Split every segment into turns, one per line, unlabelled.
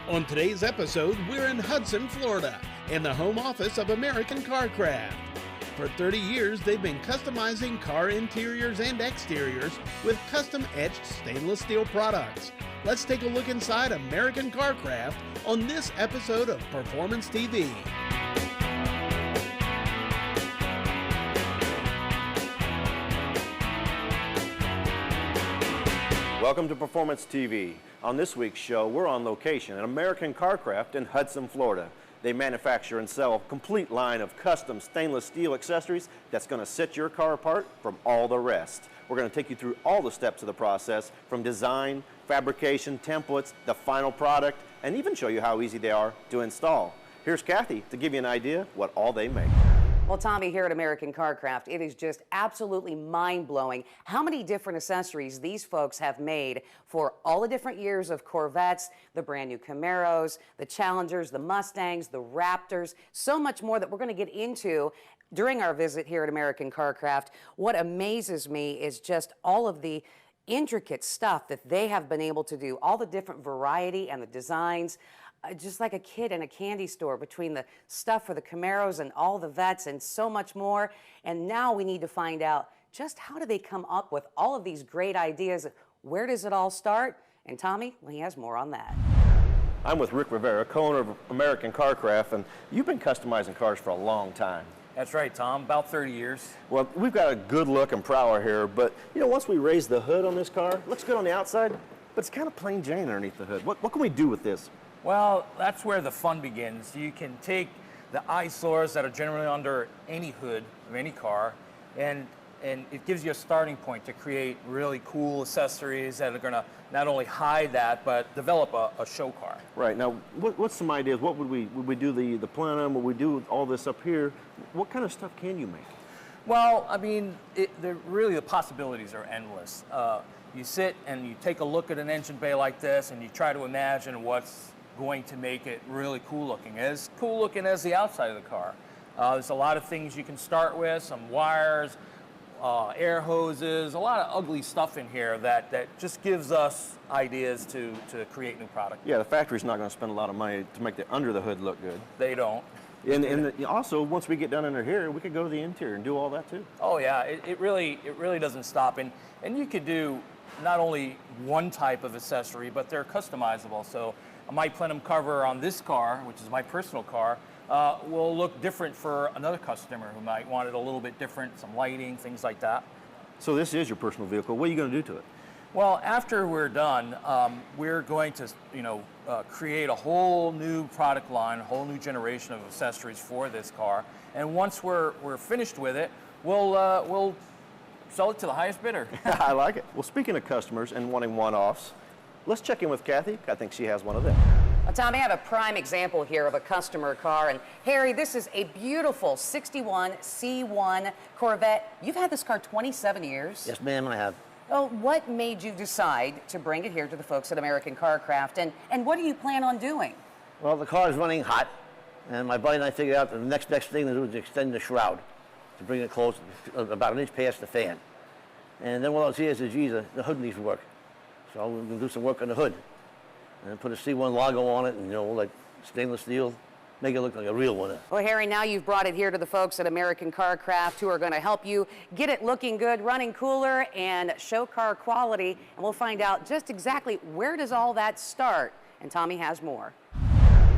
On today's episode, we're in Hudson, Florida, in the home office of American CarCraft. For 30 years, they've been customizing car interiors and exteriors with custom-etched stainless steel products. Let's take a look inside American CarCraft on this episode of Performance TV.
Welcome to Performance TV. On this week's show, we're on location at American CarCraft in Hudson, Florida. They manufacture and sell a complete line of custom stainless steel accessories that's going to set your car apart from all the rest. We're going to take you through all the steps of the process, from design, fabrication, templates, the final product, and even show you how easy they are to install. Here's Kathy to give you an idea what all they make.
Well, Tommy, here at American CarCraft, it is just absolutely mind-blowing how many different accessories these folks have made for all the different years of Corvettes, the brand new Camaros, the Challengers, the Mustangs, the Raptors, so much more that we're going to get into during our visit here at American CarCraft. What amazes me is just all of the intricate stuff that they have been able to do, all the different variety and the designs. Just like a kid in a candy store, between the stuff for the Camaros and all the Vets and so much more. And now we need to find out just how do they come up with all of these great ideas? Where does it all start? And Tommy, well, he has more on that.
I'm with Rick Rivera, co-owner of American CarCraft, and you've been customizing cars for a long time.
That's right, Tom, about 30 years.
Well, we've got a good look and prowler here, but you know, once we raise the hood on this car, it looks good on the outside, but it's kind of plain Jane underneath the hood. What can we do with this?
Well, that's where the fun begins. You can take the eyesores that are generally under any hood of any car, and it gives you a starting point to create really cool accessories that are going to not only hide that, but develop a show car.
Right. Now, what's some ideas? What would we do the plenum? Would we do all this up here? What kind of stuff can you make?
Well, I mean, really the possibilities are endless. You sit and you take a look at an engine bay like this, and you try to imagine what's going to make it really cool looking. As cool looking as the outside of the car. There's a lot of things you can start with, some wires, air hoses, a lot of ugly stuff in here that just gives us ideas to create new product.
Yeah, the factory's not going to spend a lot of money to make the under the hood look good.
They don't.
And also, once we get down under here, we could go to the interior and do all that too.
Oh yeah, it really doesn't stop. And you could do not only one type of accessory, but they're customizable. So my plenum cover on this car, which is my personal car, will look different for another customer who might want it a little bit different, some lighting, things like that.
So this is your personal vehicle. What are you going to do to it?
Well, after we're done, we're going to, create a whole new product line, a whole new generation of accessories for this car. And once we're finished with it, we'll sell it to the highest bidder.
I like it. Well, speaking of customers and wanting one-offs, let's check in with Kathy. I think she has one of them.
Well, Tommy, I have a prime example here of a customer car. And Harry, this is a beautiful 61 C1 Corvette. You've had this car 27 years.
Yes, ma'am, I have.
Well, what made you decide to bring it here to the folks at American CarCraft? And what do you plan on doing?
Well, the car is running hot, and my buddy and I figured out that the next best thing to do is to extend the shroud to bring it close, about an inch past the fan. And then what I was here said, geez, the hood needs work. So we're going to do some work on the hood and put a C1 logo on it, and like stainless steel, make it look like a real one.
Well, Harry, now you've brought it here to the folks at American CarCraft who are going to help you get it looking good, running cooler, and show car quality. And we'll find out just exactly where does all that start. And Tommy has more.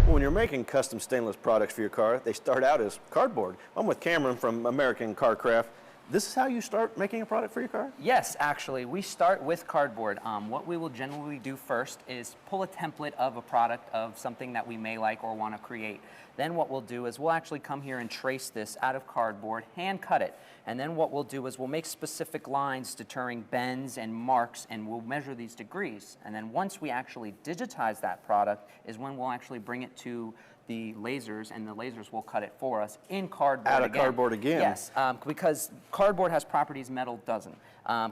When you're making custom stainless products for your car, they start out as cardboard. I'm with Cameron from American CarCraft. This is how you start making a product for your car?
Yes, actually. We start with cardboard. What we will generally do first is pull a template of a product of something that we may like or want to create. Then what we'll do is we'll actually come here and trace this out of cardboard, hand cut it. And then what we'll do is we'll make specific lines deterring bends and marks, and we'll measure these degrees. And then once we actually digitize that product is when we'll actually bring it to the lasers, and the lasers will cut it for us in cardboard
again. Out of cardboard again?
Yes, because cardboard has properties metal doesn't.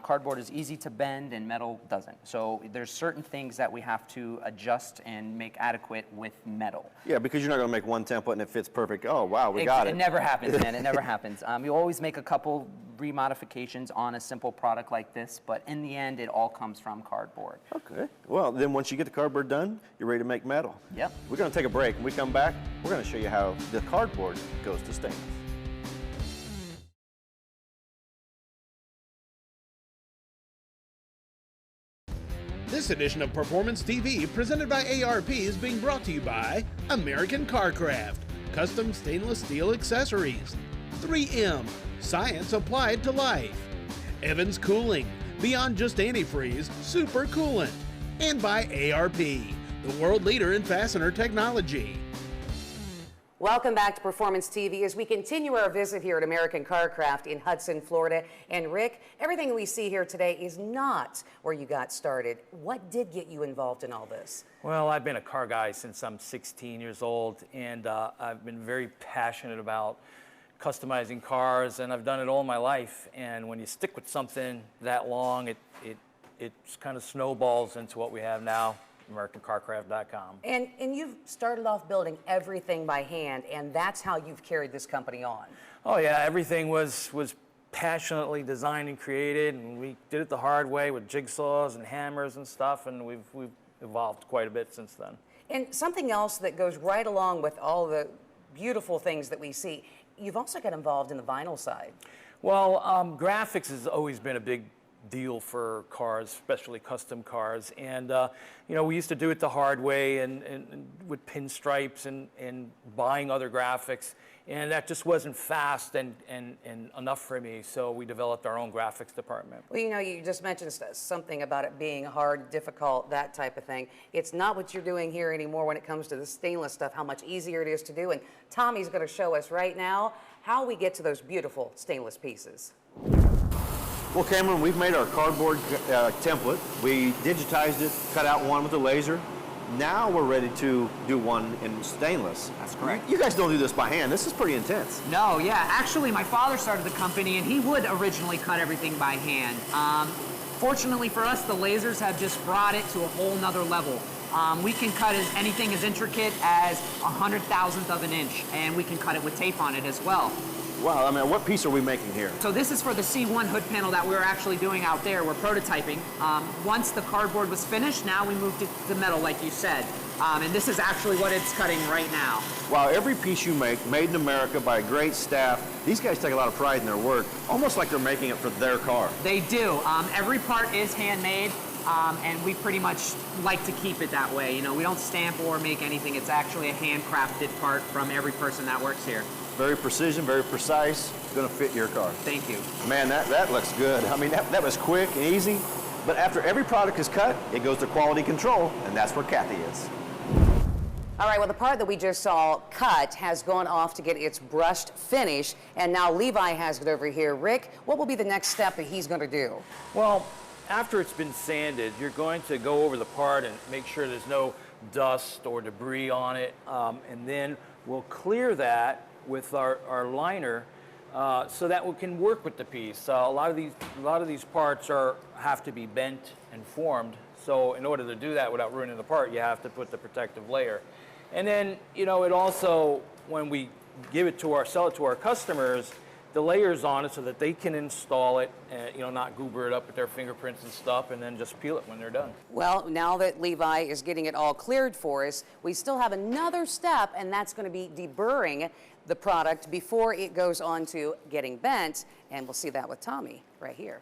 Cardboard is easy to bend and metal doesn't. So there's certain things that we have to adjust and make adequate with metal.
Yeah, because you're not going to make one template and it fits perfect. Oh, wow, we got it.
It never happens, man. It never happens. You always make a couple remodifications on a simple product like this, but in the end, it all comes from cardboard.
Okay. Well, then once you get the cardboard done, you're ready to make metal.
Yep.
We're going to take a break. When we come back, we're going to show you how the cardboard goes to stainless.
This edition of Performance TV, presented by ARP, is being brought to you by American Carcraft, custom stainless steel accessories, 3M, science applied to life, Evans Cooling, beyond just antifreeze, super coolant, and by ARP, the world leader in fastener technology.
Welcome back to Performance TV as we continue our visit here at American Carcraft in Hudson, Florida. And Rick, everything we see here today is not where you got started. What did get you involved in all this?
Well, I've been a car guy since I'm 16 years old, and I've been very passionate about customizing cars, and I've done it all my life. And when you stick with something that long, it kind of snowballs into what we have now. AmericanCarcraft.com.
And you've started off building everything by hand, and that's how you've carried this company on.
Oh yeah, everything was passionately designed and created, and we did it the hard way with jigsaws and hammers and stuff, and we've evolved quite a bit since then.
And something else that goes right along with all the beautiful things that we see, you've also got involved in the vinyl side.
Well, graphics has always been a big deal for cars, especially custom cars. And, you know, we used to do it the hard way and with pinstripes and buying other graphics. And that just wasn't fast and enough for me, so we developed our own graphics department.
Well, you know, you just mentioned something about it being hard, difficult, that type of thing. It's not what you're doing here anymore when it comes to the stainless stuff, how much easier it is to do. And Tommy's going to show us right now how we get to those beautiful stainless pieces.
Well, Cameron, we've made our cardboard template. We digitized it, cut out one with a laser. Now we're ready to do one in stainless.
That's correct.
You guys don't do this by hand. This is pretty intense.
No, yeah. Actually, my father started the company, and he would originally cut everything by hand. Fortunately for us, the lasers have just brought it to a whole nother level. We can cut anything as intricate as 100,000th of an inch, and we can cut it with tape on it as well.
Wow, I mean, what piece are we making here?
So this is for the C1 hood panel that we're actually doing out there. We're prototyping. Once the cardboard was finished, now we moved it to metal, like you said. And this is actually what it's cutting right now.
Wow, every piece you make, made in America by a great staff. These guys take a lot of pride in their work, almost like they're making it for their car.
They do. Every part is handmade, and we pretty much like to keep it that way. You know, we don't stamp or make anything. It's actually a handcrafted part from every person that works here.
Very precision, very precise, gonna fit your car.
Thank you.
Man, that looks good. I mean, that was quick and easy, but after every product is cut, it goes to quality control, and that's where Kathy is.
All right, well, the part that we just saw cut has gone off to get its brushed finish, and now Levi has it over here. Rick, what will be the next step that he's going to do?
Well, after it's been sanded, you're going to go over the part and make sure there's no dust or debris on it, and then we'll clear that with our liner so that we can work with the piece. A lot of these parts have to be bent and formed. So in order to do that without ruining the part, you have to put the protective layer. And then, you know, it also, when we sell it to our customers, the layers on it so that they can install it and, you know, not goober it up with their fingerprints and stuff, and then just peel it when they're done.
Well, now that Levi is getting it all cleared for us, we still have another step, and that's going to be deburring the product before it goes on to getting bent, and we'll see that with Tommy right here.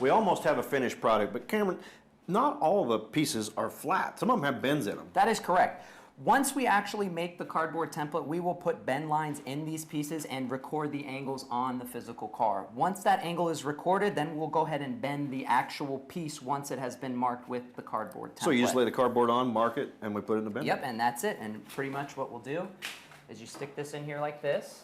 We almost have a finished product, but Cameron, not all the pieces are flat. Some of them have bends in them.
That is correct. Once we actually make the cardboard template, we will put bend lines in these pieces and record the angles on the physical car. Once that angle is recorded, then we'll go ahead and bend the actual piece once it has been marked with the cardboard template.
So you just lay the cardboard on, mark it, and we put it in the bend?
Yep, and that's it. And pretty much what we'll do is you stick this in here like this.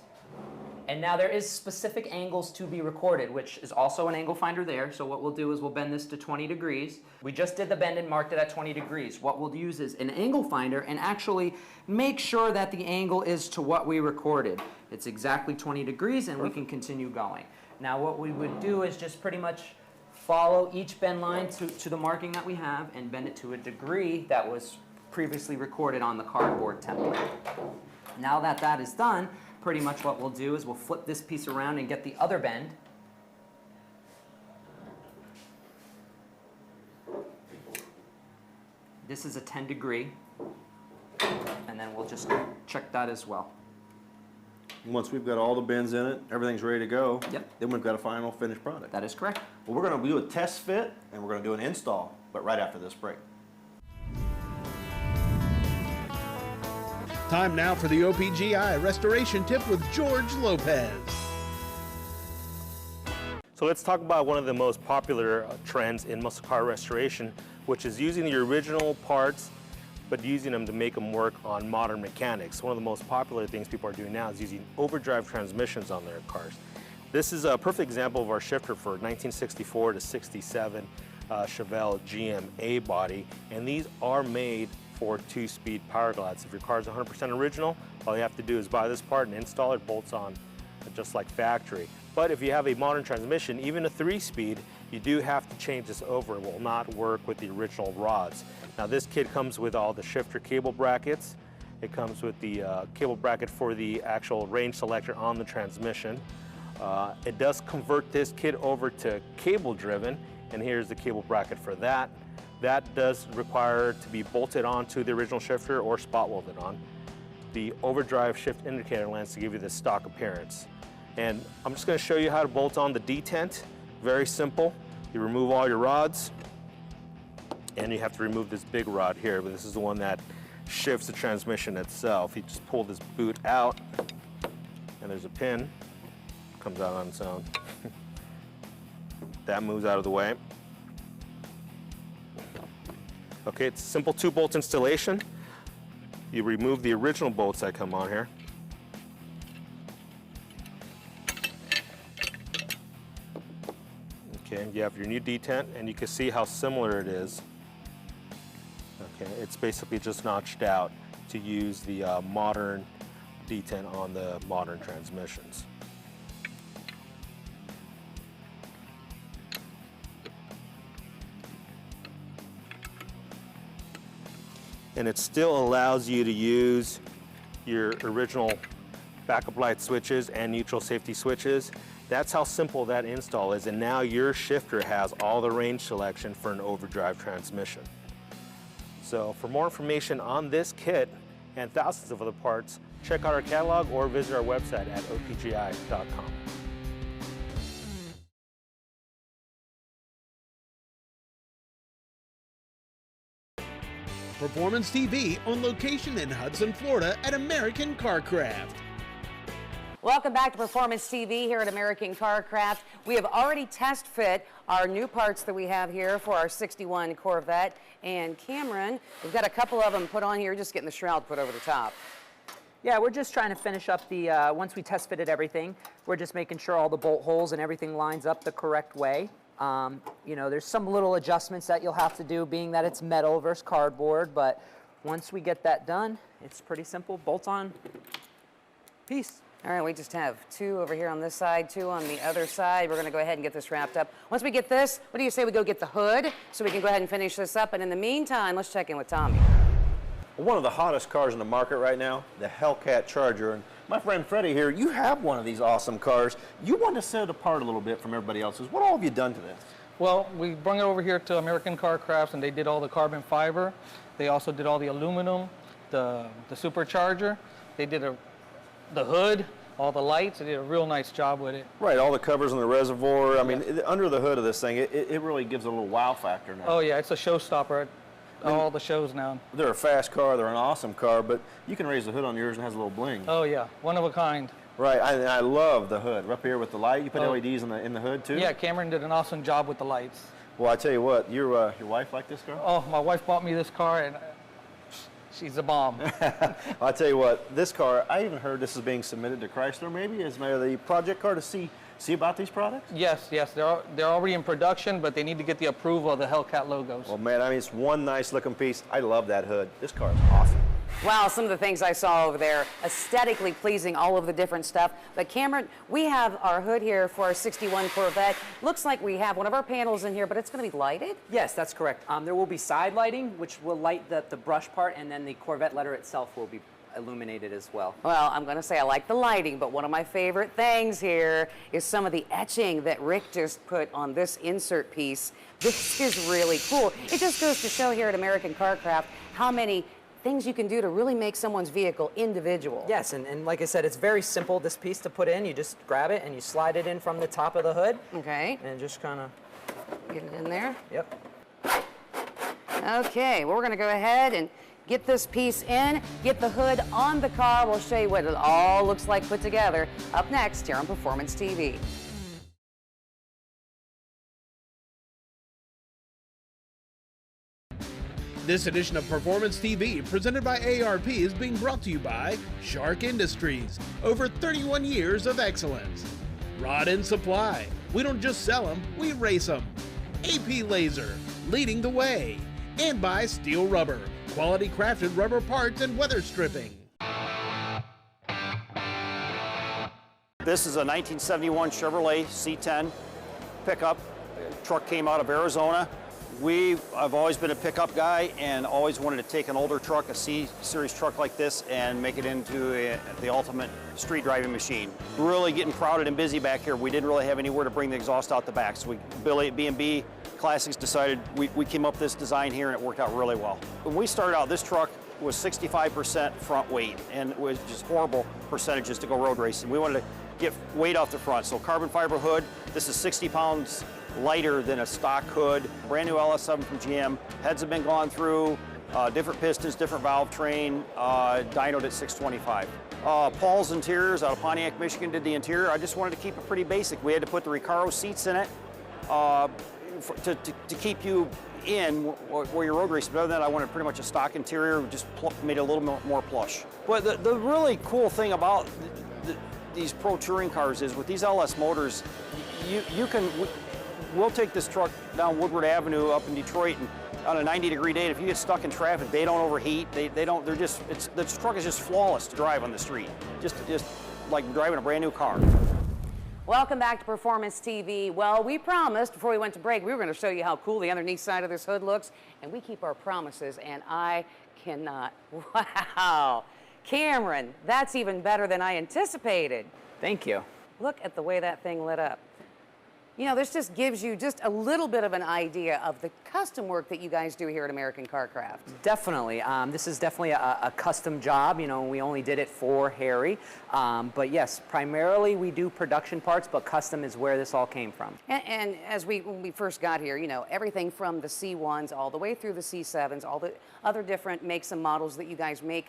And now there is specific angles to be recorded, which is also an angle finder there. So what we'll do is we'll bend this to 20 degrees. We just did the bend and marked it at 20 degrees. What we'll use is an angle finder and actually make sure that the angle is to what we recorded. It's exactly 20 degrees, and we can continue going. Now what we would do is just pretty much follow each bend line to the marking that we have and bend it to a degree that was previously recorded on the cardboard template. Now that that is done, pretty much what we'll do is we'll flip this piece around and get the other bend. This is a 10-degree, and then we'll just check that as well.
Once we've got all the bends in it, everything's ready to go,
Yep.
then we've got a final finished product.
That is correct.
Well, we're going to do a test fit and we're going to do an install, but right after this break.
Time now for the OPGI restoration tip with George Lopez.
So let's talk about one of the most popular trends in muscle car restoration, which is using the original parts, but using them to make them work on modern mechanics. One of the most popular things people are doing now is using overdrive transmissions on their cars. This is a perfect example of our shifter for 1964 to 67 Chevelle GM A body, and these are made for 2-speed power glides. If your car is 100% original, all you have to do is buy this part and install it, bolts on just like factory. But if you have a modern transmission, even a 3-speed, you do have to change this over. It will not work with the original rods. Now this kit comes with all the shifter cable brackets. It comes with the cable bracket for the actual range selector on the transmission. It does convert this kit over to cable driven, and here's the cable bracket for that. That does require to be bolted onto the original shifter or spot welded on. The overdrive shift indicator lamps to give you the stock appearance. And I'm just going to show you how to bolt on the detent. Very simple. You remove all your rods, and you have to remove this big rod here, but this is the one that shifts the transmission itself. You just pull this boot out, and there's a pin. Comes out on its own. That moves out of the way. Okay, it's a simple 2-bolt installation. You remove the original bolts that come on here. Okay, you have your new detent, and you can see how similar it is. Okay, it's basically just notched out to use the modern detent on the modern transmissions. And it still allows you to use your original backup light switches and neutral safety switches. That's how simple that install is, and now your shifter has all the range selection for an overdrive transmission. So for more information on this kit and thousands of other parts, check out our catalog or visit our website at opgi.com.
Performance TV on location in Hudson, Florida at American Carcraft.
Welcome back to Performance TV here at American Carcraft. We have already test fit our new parts that we have here for our 61 Corvette. And Cameron, we've got a couple of them put on here, just getting the shroud put over the top.
Yeah, we're just trying to finish up the, once we test fitted everything, we're just making sure all the bolt holes and everything lines up the correct way. You know, there's some little adjustments that you'll have to do, being that it's metal versus cardboard, but once we get that done, it's pretty simple. Bolt on, piece.
All right, we just have 2 over here on this side, 2 on the other side. We're going to go ahead and get this wrapped up. Once we get this, what do you say we go get the hood so we can go ahead and finish this up? And in the meantime, let's check in with Tommy.
One of the hottest cars in the market right now, the Hellcat Charger. And my friend Freddie here, you have one of these awesome cars. You want to set it apart a little bit from everybody else's. What all have you done to this?
Well, we brought it over here to American Carcraft, and they did all the carbon fiber. They also did all the aluminum, the supercharger. They did the hood, all the lights. They did a real nice job with it.
Right, all the covers on the reservoir. I mean, under the hood of this thing, it really gives it a little wow factor now.
Oh yeah, it's a showstopper at all the shows now.
They're a fast car, they're an awesome car, but you can raise the hood on yours and it has a little bling.
Oh yeah, one of a kind.
Right, I love the hood. Up here with the light, you put LEDs in the hood too?
Yeah, Cameron did an awesome job with the lights.
Well, I tell you what, your wife liked this car?
Oh, my wife bought me this car, and she's a bomb.
I'll tell you what, this car, I even heard this is being submitted to Chrysler maybe as the project car to see about these products?
Yes, they're already in production, but they need to get the approval of the Hellcat logos.
Well, man, I mean, it's one nice looking piece. I love that hood. This car is awesome.
Wow, some of the things I saw over there, aesthetically pleasing, all of the different stuff. But Cameron, we have our hood here for our 61 Corvette. Looks like we have one of our panels in here, but it's going to be lighted?
Yes, that's correct. There will be side lighting, which will light the brush part, and then the Corvette letter itself will be illuminated as well.
Well, I'm going to say I like the lighting, but one of my favorite things here is some of the etching that Rick just put on this insert piece. This is really cool. It just goes to show here at American Carcraft how many things you can do to really make someone's vehicle individual.
Yes, and like I said, it's very simple, this piece to put in. You just grab it and you slide it in from the top of the hood.
Okay.
And just kind of
get it in there.
Yep.
Okay, well, we're going to go ahead and get this piece in, get the hood on the car. We'll show you what it all looks like put together up next here on Performance TV.
This edition of Performance TV, presented by ARP, is being brought to you by Shark Industries. Over 31 years of excellence. Rod and Supply. We don't just sell them, we race them. AP Laser, leading the way. And by Steel Rubber, quality crafted rubber parts and weather stripping.
This is a 1971 Chevrolet C10 pickup. Truck came out of Arizona. I've always been a pickup guy and always wanted to take an older truck, a C-Series truck like this, and make it into the ultimate street driving machine. Really getting crowded and busy back here. We didn't really have anywhere to bring the exhaust out the back, so Billy at B&B Classics decided we came up with this design here, and it worked out really well. When we started out, this truck was 65% front weight, and it was just horrible percentages to go road racing. We wanted to get weight off the front, so carbon fiber hood. This is 60 pounds lighter than a stock hood. Brand new LS7 from GM. Heads have been gone through, different pistons, different valve train, dynoed at 625. Paul's Interiors out of Pontiac, Michigan did the interior. I just wanted to keep it pretty basic. We had to put the Recaro seats in it to keep you in where you're road racing. But other than that, I wanted pretty much a stock interior, just made it a little more plush. But the really cool thing about these pro touring cars is with these LS motors, we'll take this truck down Woodward Avenue up in Detroit, and on a 90-degree day, if you get stuck in traffic, they don't overheat. The truck is just flawless to drive on the street. Just like driving a brand new car.
Welcome back to Performance TV. Well, we promised before we went to break, we were going to show you how cool the underneath side of this hood looks, and we keep our promises, and I cannot. Wow. Cameron, that's even better than I anticipated.
Thank you.
Look at the way that thing lit up. You know, this just gives you just a little bit of an idea of the custom work that you guys do here at American Carcraft.
Definitely. This is definitely a custom job. You know, we only did it for Harry. But yes, primarily we do production parts, but custom is where this all came from.
And as when we first got here, you know, everything from the C1s all the way through the C7s, all the other different makes and models that you guys make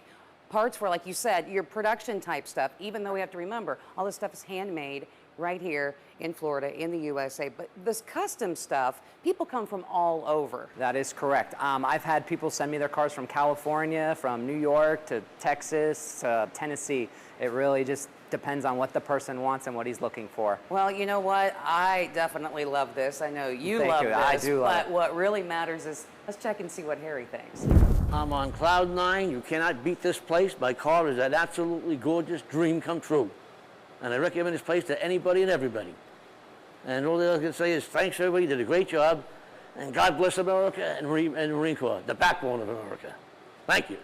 parts for, like you said, your production type stuff, even though we have to remember, all this stuff is handmade right here in Florida, in the USA. But this custom stuff, people come from all over.
That is correct. I've had people send me their cars from California, from New York to Texas, Tennessee. It really just depends on what the person wants and what he's looking for.
Well, you know what? I definitely love this. I know you
Thank
love
you.
this.
I do love
but
it.
what really matters is, let's check and see what Harry thinks.
I'm on cloud nine. You cannot beat this place. My car is an absolutely gorgeous dream come true. And I recommend this place to anybody and everybody. And all I can say is thanks, everybody. You did a great job. And God bless America and Marine Corps, the backbone of America. Thank you.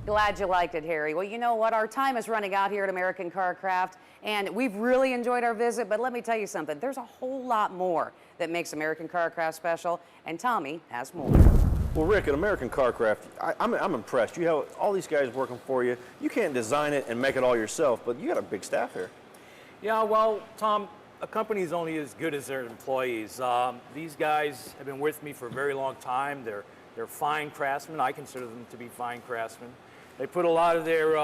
Glad you liked it, Harry. Well, you know what? Our time is running out here at American Carcraft, and we've really enjoyed our visit, but let me tell you something. There's a whole lot more that makes American Carcraft special, and Tommy has more.
Well, Rick, at American Carcraft, I'm impressed. You have all these guys working for you. You can't design it and make it all yourself, but you got a big staff here.
Yeah, well, Tom, a company is only as good as their employees. These guys have been with me for a very long time. They're fine craftsmen. I consider them to be fine craftsmen. They put a lot of their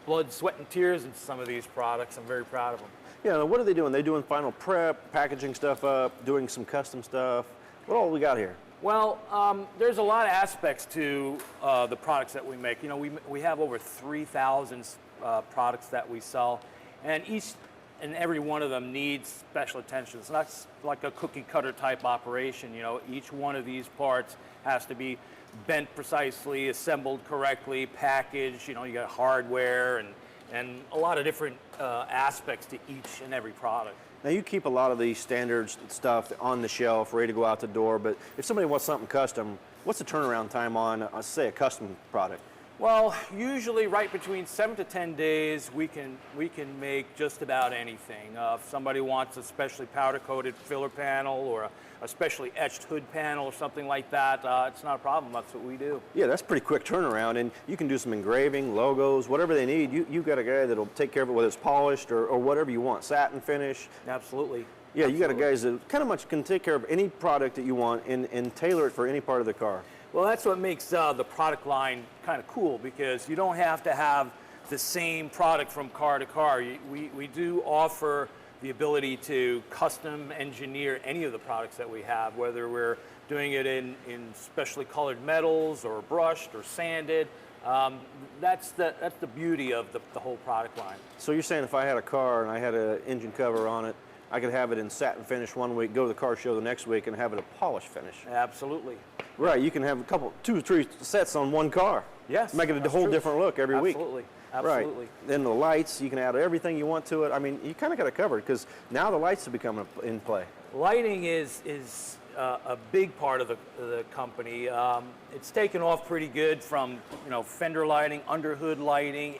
blood, sweat, and tears into some of these products. I'm very proud of them.
Yeah, what are they doing? They doing final prep, packaging stuff up, doing some custom stuff. What all we got here?
Well, there's a lot of aspects to the products that we make. You know, we have over 3,000 products that we sell, and and every one of them needs special attention. It's not like a cookie cutter type operation. You know, each one of these parts has to be bent precisely, assembled correctly, packaged. You know, you got hardware and a lot of different aspects to each and every product.
Now you keep a lot of these standard stuff on the shelf, ready to go out the door, but if somebody wants something custom, what's the turnaround time on, say, a custom product?
Well, usually right between 7 to 10 days, we can make just about anything. If somebody wants a specially powder-coated filler panel or a specially etched hood panel or something like that, it's not a problem. That's what we do.
Yeah, that's pretty quick turnaround, and you can do some engraving, logos, whatever they need. You've got a guy that'll take care of it, whether it's polished or whatever you want, satin finish.
Absolutely.
Yeah, you got a guys that kind of much can take care of any product that you want and tailor it for any part of the car.
Well, that's what makes the product line kind of cool, because you don't have to have the same product from car to car. We do offer the ability to custom engineer any of the products that we have, whether we're doing it in specially colored metals or brushed or sanded. That's the beauty of the whole product line.
So you're saying if I had a car and I had an engine cover on it, I could have it in satin finish one week, go to the car show the next week, and have it a polished finish.
Absolutely.
Right, you can have two or three sets on one car.
Yes.
Make it a whole different look every week.
Absolutely. Absolutely.
Right. Then the lights, you can add everything you want to it. I mean, you kind of got it covered, because now the lights have become in play.
Lighting is a big part of the company. It's taken off pretty good from fender lighting, underhood lighting,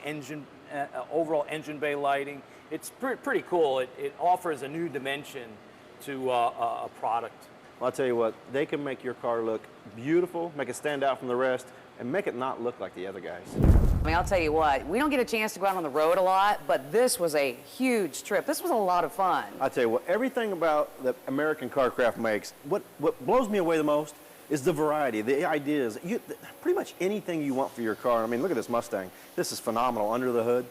overall engine bay lighting. It's pretty cool. It offers a new dimension to a product.
Well, I'll tell you what, they can make your car look beautiful, make it stand out from the rest, and make it not look like the other guys.
I mean, I'll tell you what, we don't get a chance to go out on the road a lot, but this was a huge trip. This was a lot of fun.
I'll tell you what, everything about that American Carcraft makes, what blows me away the most is the variety, the ideas. Pretty much anything you want for your car. I mean, look at this Mustang. This is phenomenal under the hood.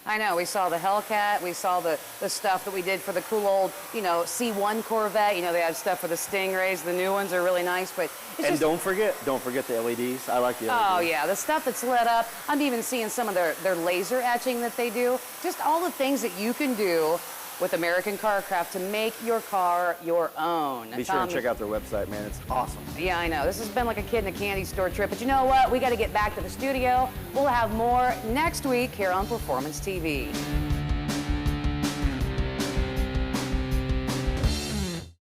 I know, we saw the Hellcat, we saw the stuff that we did for the cool old, C1 Corvette. They have stuff for the Stingrays. The new ones are really nice, but
And don't forget the LEDs. I like the LEDs.
Oh yeah, the stuff that's lit up. I'm even seeing some of their laser etching that they do. Just all the things that you can do with American Carcraft to make your car your own.
Be sure and check out their website, man. It's awesome.
Yeah, I know. This has been like a kid in a candy store trip, but you know what? We got to get back to the studio. We'll have more next week here on Performance TV.